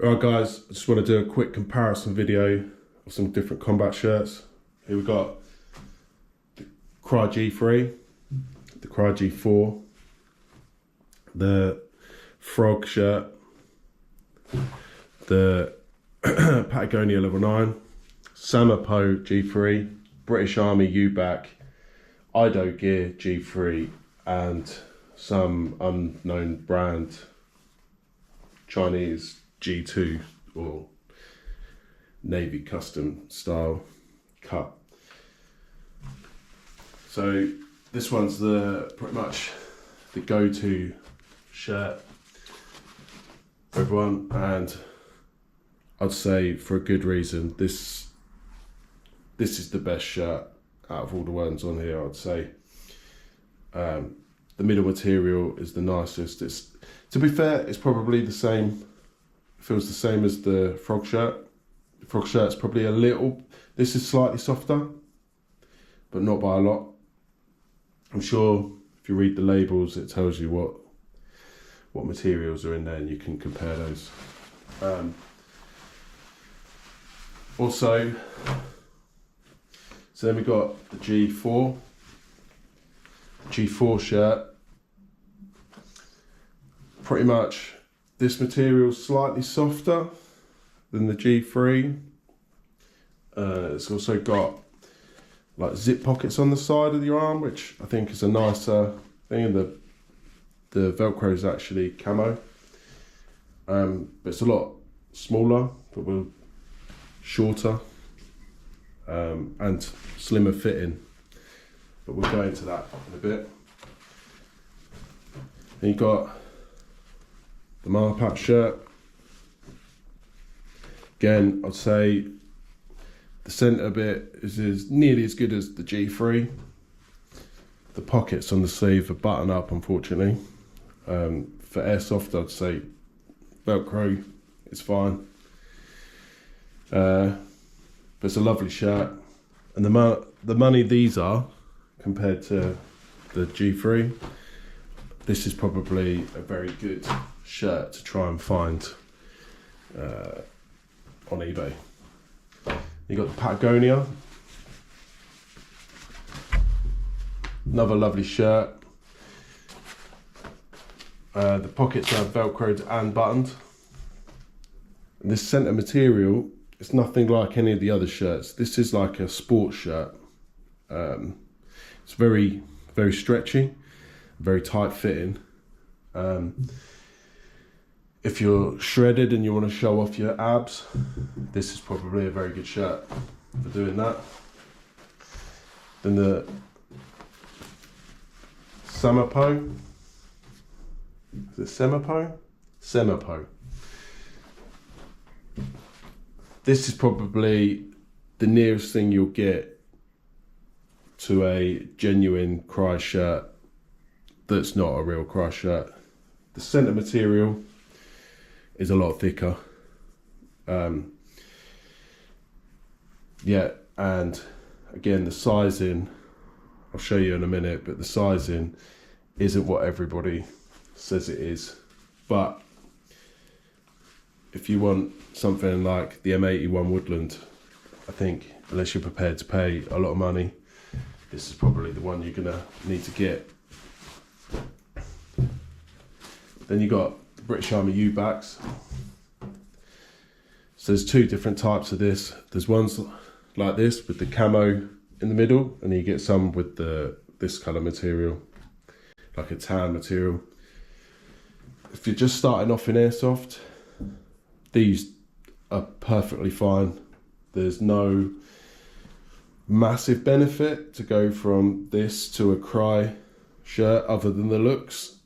Alright guys, I just want to do a quick comparison video of some different combat shirts. Here we've got the Crye G3, the Crye G4, the Frog shirt, the Patagonia level 9, Semapo G3, British Army Ubac, Idogear G3 and some unknown brand Chinese G2 or Navy custom style cut. So this one's pretty much the go-to shirt for everyone, and I'd say for a good reason. This is the best shirt out of all the ones on here, I'd say. The middle material is the nicest. To be fair, it's probably the same, feels the same as the Frog shirt. The Frog shirt's probably a little, this is slightly softer, but not by a lot. I'm sure if you read the labels, it tells you what materials are in there and you can compare those. Also, so then we got the G4 shirt. Pretty much this material is slightly softer than the G3. It's also got like zip pockets on the side of your arm, which I think is a nicer thing, and the Velcro is actually camo. But it's a lot smaller, but we're shorter and slimmer fitting. But we'll go into that in a bit. Then you've got the Marpat shirt. Again, I'd say the centre bit is nearly as good as the G3. The pockets on the sleeve are button up, unfortunately. For airsoft, I'd say Velcro is fine. But it's a lovely shirt, and the money these are compared to the G3, this is probably a very good shirt to try and find on eBay. You got the Patagonia, another lovely shirt. The pockets are velcroed and buttoned. And this centre material, it's nothing like any of the other shirts. This is like a sports shirt. It's very, very stretchy, very tight fitting. If you're shredded and you want to show off your abs, this is probably a very good shirt for doing that. Then the Semapo. Is it Semapo? Semapo. This is probably the nearest thing you'll get to a genuine Crye shirt that's not a real Crye shirt. The centre material is a lot thicker. Yeah, and again, the sizing, I'll show you in a minute, but the sizing isn't what everybody says it is. But if you want something like the M81 Woodland, I think, unless you're prepared to pay a lot of money, this is probably the one you're gonna need to get. Then you got the British Army Ubacs. So there's two different types of this. There's ones like this with the camo in the middle, and you get some with this colour material, like a tan material. If you're just starting off in airsoft, these are perfectly fine. There's no massive benefit to go from this to a Crye shirt other than the looks,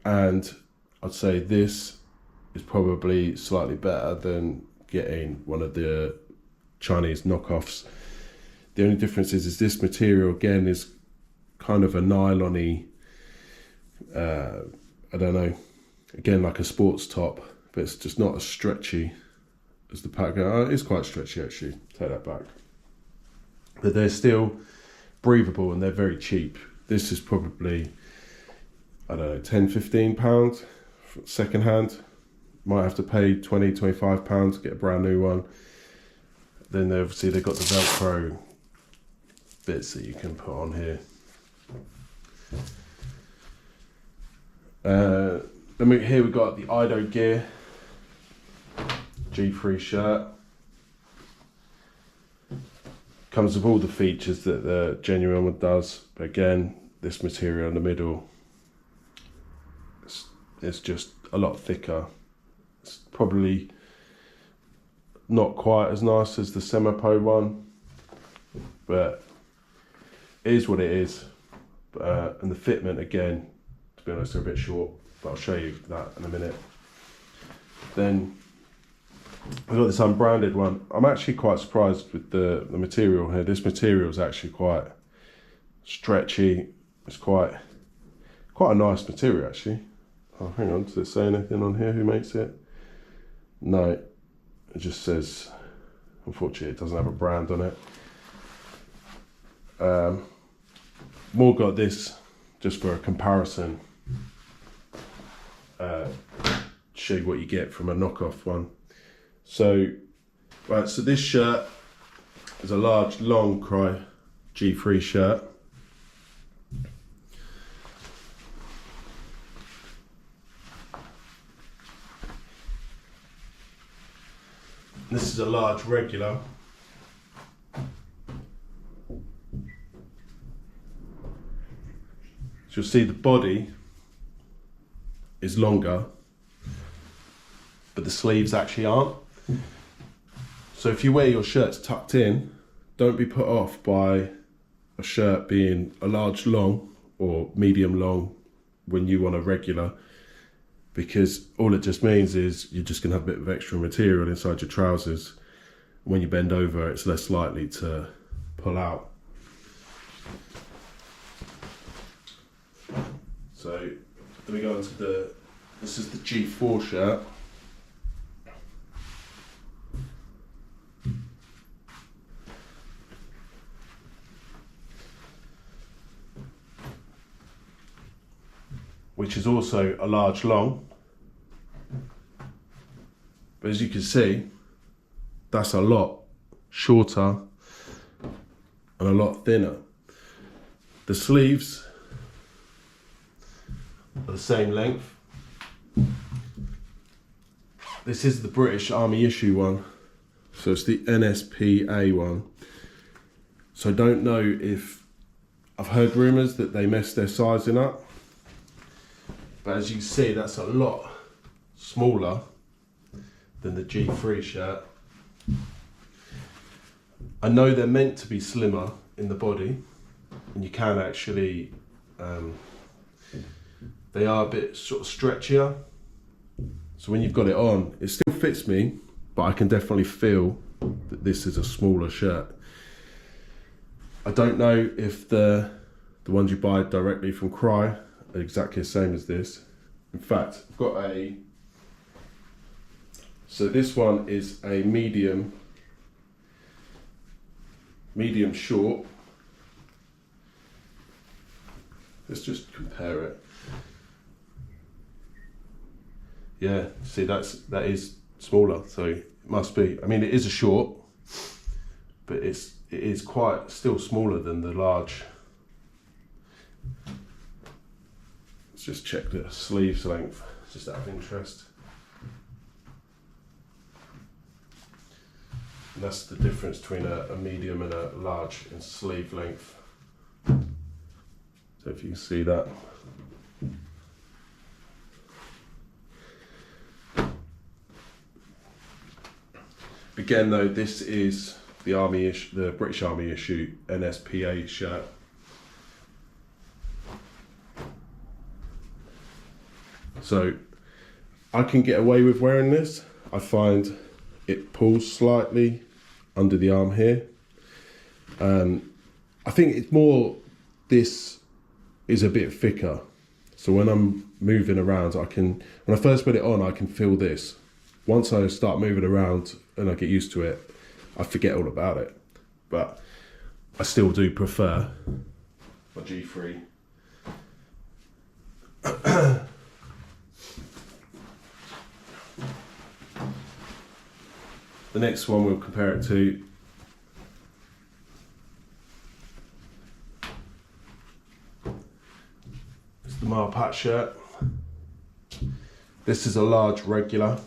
and I'd say this is probably slightly better than getting one of the Chinese knockoffs. The only difference is this material again is kind of a nylon-y, I don't know, again like a sports top, but it's just not as stretchy as the Patagonia. It's quite stretchy actually, take that back. But they're still breathable and they're very cheap. This is probably, I don't know, £10–15 second hand. might have to pay £20–25 to get a brand new one. Then obviously they've got the Velcro bits that you can put on here. Then here we've got the Idogear G3 shirt. Comes with all the features that the genuine one does, but again, this material in the middle, it's just a lot thicker. It's probably not quite as nice as the Semapo one, but it is what it is. And the fitment, again, to be honest, they're a bit short, but I'll show you that in a minute. Then I've got this unbranded one. I'm actually quite surprised with the material here. This material is actually quite stretchy. It's quite a nice material actually. Oh, hang on, does it say anything on here who makes it? No, it just says, unfortunately it doesn't have a brand on it. More got this just for a comparison. Show you what you get from a knockoff one. So, right, so this shirt is a large, long Crye G3 shirt. This is a large regular. So you'll see the body is longer, but the sleeves actually aren't. So if you wear your shirts tucked in, don't be put off by a shirt being a large long or medium long when you want a regular, because all it just means is you're just gonna have a bit of extra material inside your trousers. When you bend over, it's less likely to pull out. So then we go into this is the G4 shirt. Which is also a large long, but as you can see, that's a lot shorter and a lot thinner. The sleeves are the same length. This is the British Army issue one, so it's the NSPA one. So I don't know if, I've heard rumours that they messed their sizing up. But as you can see, that's a lot smaller than the G3 shirt. I know they're meant to be slimmer in the body, and you can actually, they are a bit sort of stretchier. So when you've got it on, it still fits me, but I can definitely feel that this is a smaller shirt. I don't know if the ones you buy directly from Crye are exactly the same as this. In fact, I've got so this one is a medium short. Let's just compare it. Yeah, see that is smaller, so it must be. I mean, it is a short, but it is quite still smaller than the large. Let's just check the sleeves length, just out of interest. And that's the difference between a medium and a large in sleeve length. So if you can see that. Again though, this is the British Army issue NSPA shirt. So I can get away with wearing this. I find it pulls slightly under the arm here. I think it's more, this is a bit thicker. So when I'm moving around, when I first put it on, I can feel this. Once I start moving around and I get used to it, I forget all about it. But I still do prefer my G3. the next one we'll compare it to is the Mile Pat shirt. This is a large regular,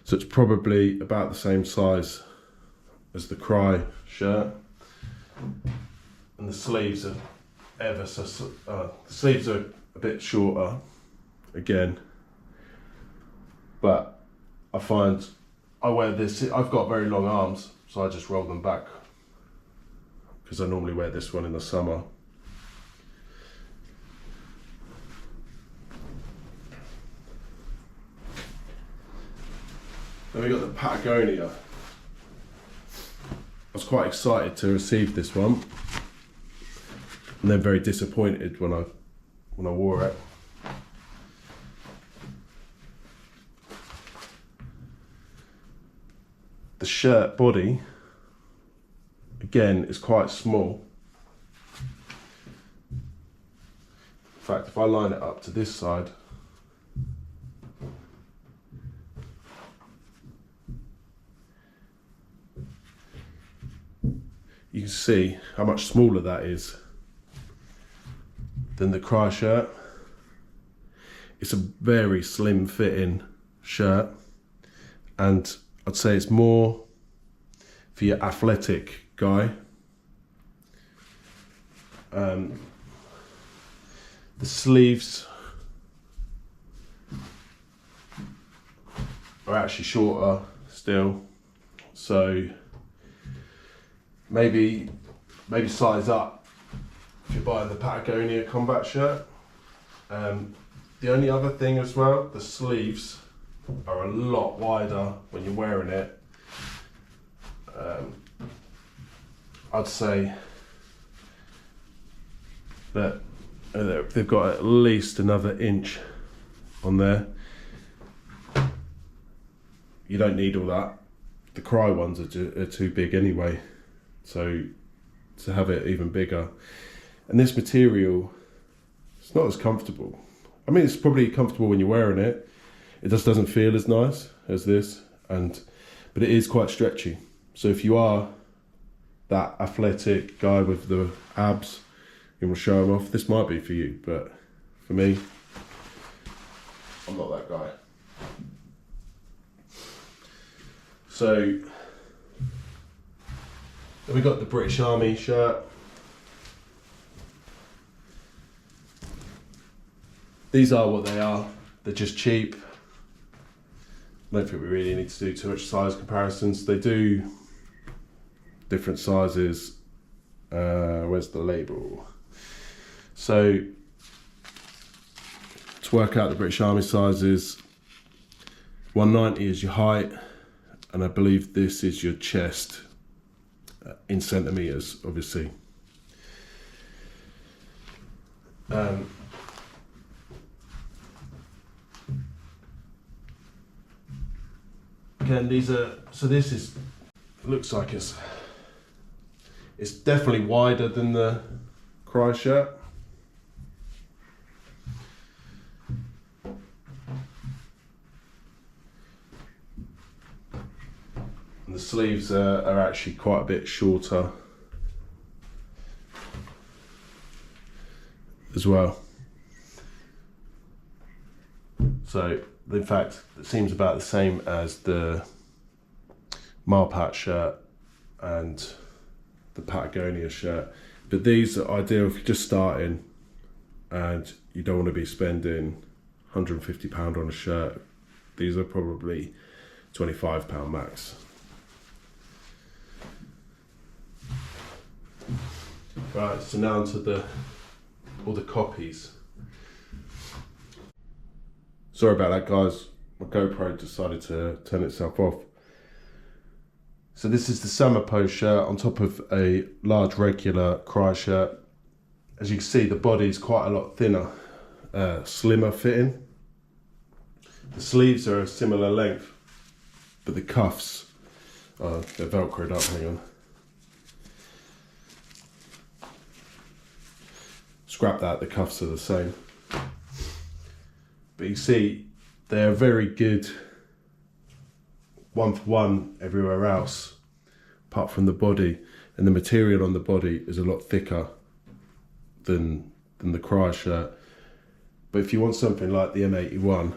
so it's probably about the same size as the Crye shirt, and the sleeves are the sleeves are a bit shorter again, but I find I wear this, I've got very long arms, so I just roll them back because I normally wear this one in the summer. Then we got the Patagonia. I was quite excited to receive this one, and then very disappointed when I wore it. The shirt body, again, is quite small. In fact, if I line it up to this side, you can see how much smaller that is than the Crye shirt. It's a very slim fitting shirt, and I'd say it's more for your athletic guy. The sleeves are actually shorter still, so maybe size up if you're buying the Patagonia combat shirt. The only other thing as well, the sleeves are a lot wider when you're wearing it. I'd say that they've got at least another inch on there. You don't need all that. The Crye ones are too big anyway, so to have it even bigger. And this material, it's not as comfortable. I mean, it's probably comfortable when you're wearing it. It just doesn't feel as nice as this, but it is quite stretchy. So if you are that athletic guy with the abs, you want to show them off, this might be for you, but for me, I'm not that guy. So then we got the British Army shirt. These are what they are. They're just cheap. I don't think we really need to do too much size comparisons. They do different sizes. Where's the label? So to work out the British Army sizes, 190 is your height, and I believe this is your chest in centimetres, obviously. Again, these are, so this is, looks like it's definitely wider than the Crye shirt. And the sleeves are actually quite a bit shorter as well. So in fact, it seems about the same as the Mile Pat shirt and the Patagonia shirt. But these are ideal if you're just starting and you don't want to be spending £150 on a shirt. These are probably £25 max. Right, so now onto all the copies. Sorry about that, guys. My GoPro decided to turn itself off. So this is the Semapo shirt on top of a large regular Crye shirt. As you can see, the body is quite a lot thinner, slimmer fitting. The sleeves are a similar length, but the cuffs, they're velcroed up, hang on. Scrap that, the cuffs are the same. But you see, they're very good one for one everywhere else, apart from the body, and the material on the body is a lot thicker than the Crye shirt. But if you want something like the M81,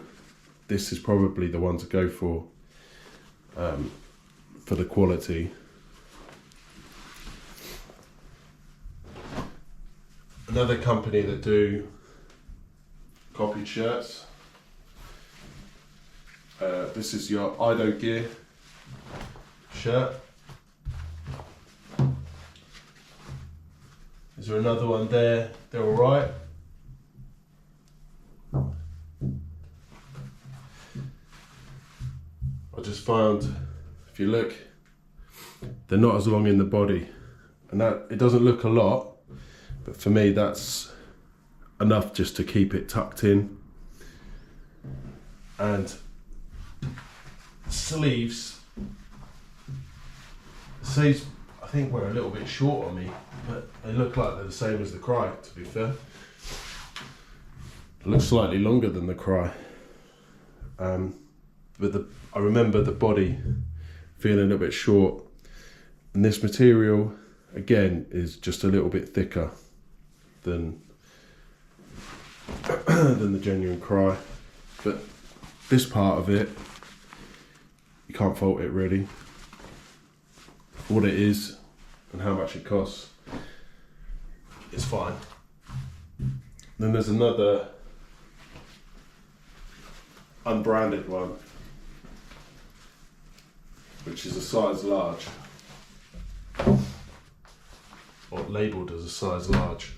this is probably the one to go for the quality. Another company that do copied shirts. This is your Idogear shirt. Is there another one there? They're all right. I just found, if you look, they're not as long in the body, and that it doesn't look a lot, but for me that's enough just to keep it tucked in. And sleeves I think were a little bit short on me, but they look like they're the same as the Crye, to be fair. It looks slightly longer than the Crye, but I remember the body feeling a little bit short, and this material again is just a little bit thicker than the genuine Crye, but this part of it, you can't fault it really. What it is and how much it costs, it's fine. Then there's another unbranded one, which is a size large, or labelled as a size large.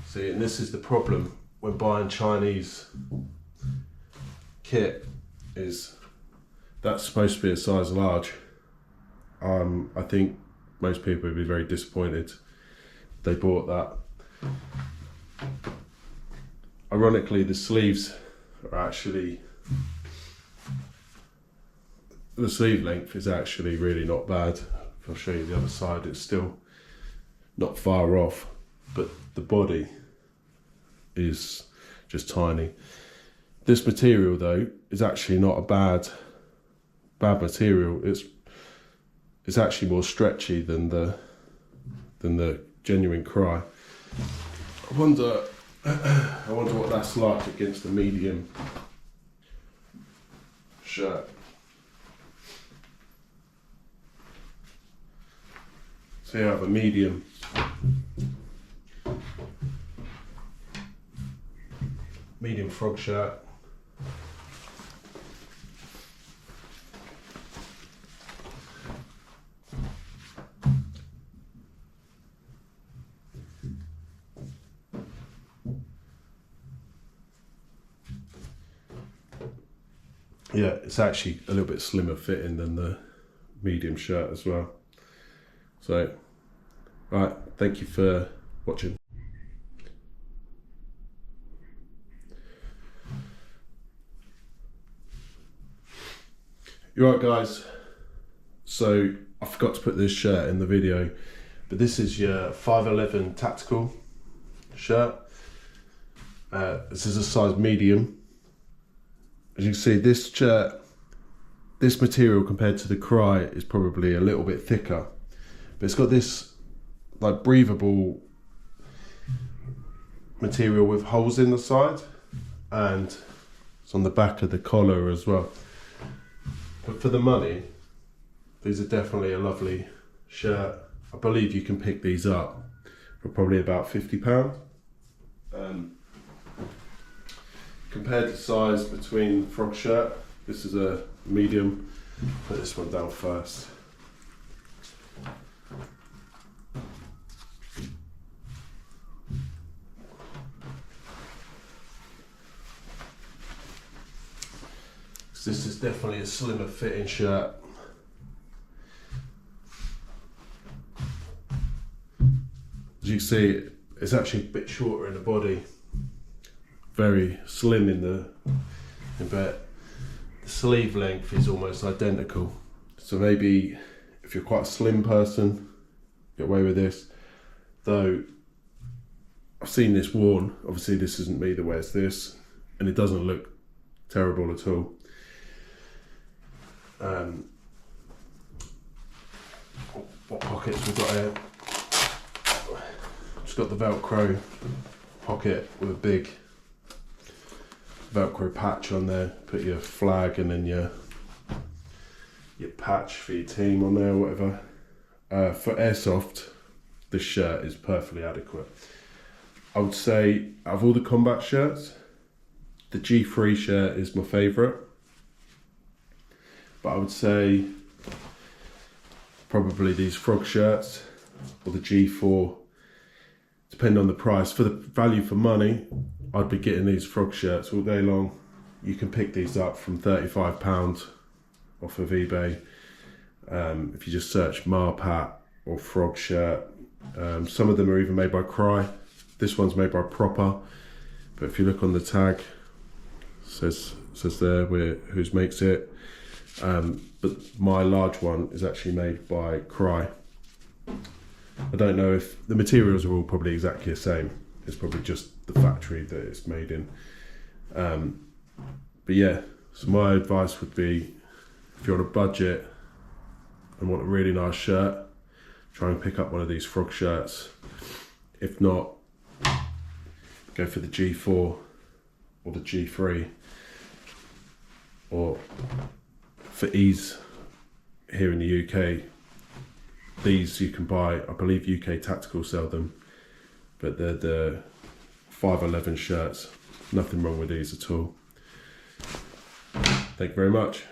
See, and this is the problem when buying Chinese kit, is that's supposed to be a size large. I think most people would be very disappointed if they bought that. Ironically, the sleeves are actually, the sleeve length is actually really not bad. If I'll show you the other side, it's still not far off, but the body is just tiny. This material though is actually not a bad material. It's actually more stretchy than the genuine Crye. I wonder what that's like against the medium shirt. So you have a medium frog shirt. Yeah, it's actually a little bit slimmer fitting than the medium shirt as well. So, right, thank you for watching. You're right, guys. So I forgot to put this shirt in the video, but this is your 511 tactical shirt. This is a size medium. As you can see, this shirt, this material compared to the Crye is probably a little bit thicker, but it's got this like breathable material with holes in the side, and it's on the back of the collar as well. But for the money, these are definitely a lovely shirt. I believe you can pick these up for probably about £50. Compared to size between frog shirt, this is a medium. Put this one down first. This is definitely a slimmer fitting shirt. As you can see, it's actually a bit shorter in the body. Very slim in the but the sleeve length is almost identical. So maybe if you're quite a slim person, get away with this. Though I've seen this worn. Obviously this isn't me that wears this, and it doesn't look terrible at all. What pockets we've got here? Just got the Velcro pocket with a big Velcro patch on there. Put your flag and then your patch for your team on there or whatever. For airsoft, this shirt is perfectly adequate. I would say out of all the combat shirts, the G3 shirt is my favourite. But I would say probably these frog shirts or the G4, depending on the price. For the value for money, I'd be getting these frog shirts all day long. You can pick these up from £35 off of eBay. If you just search Marpat or frog shirt. Some of them are even made by Crye. This one's made by Proper, but if you look on the tag, says there whose makes it. But my large one is actually made by Crye. I don't know if the materials are all probably exactly the same. It's probably just the factory that it's made in. But yeah, so my advice would be, if you're on a budget and want a really nice shirt, try and pick up one of these frog shirts. If not, go for the G4 or the G3. Or for ease here in the UK, these you can buy, I believe UK Tactical sell them, but they're the 511 shirts. Nothing wrong with these at all. Thank you very much.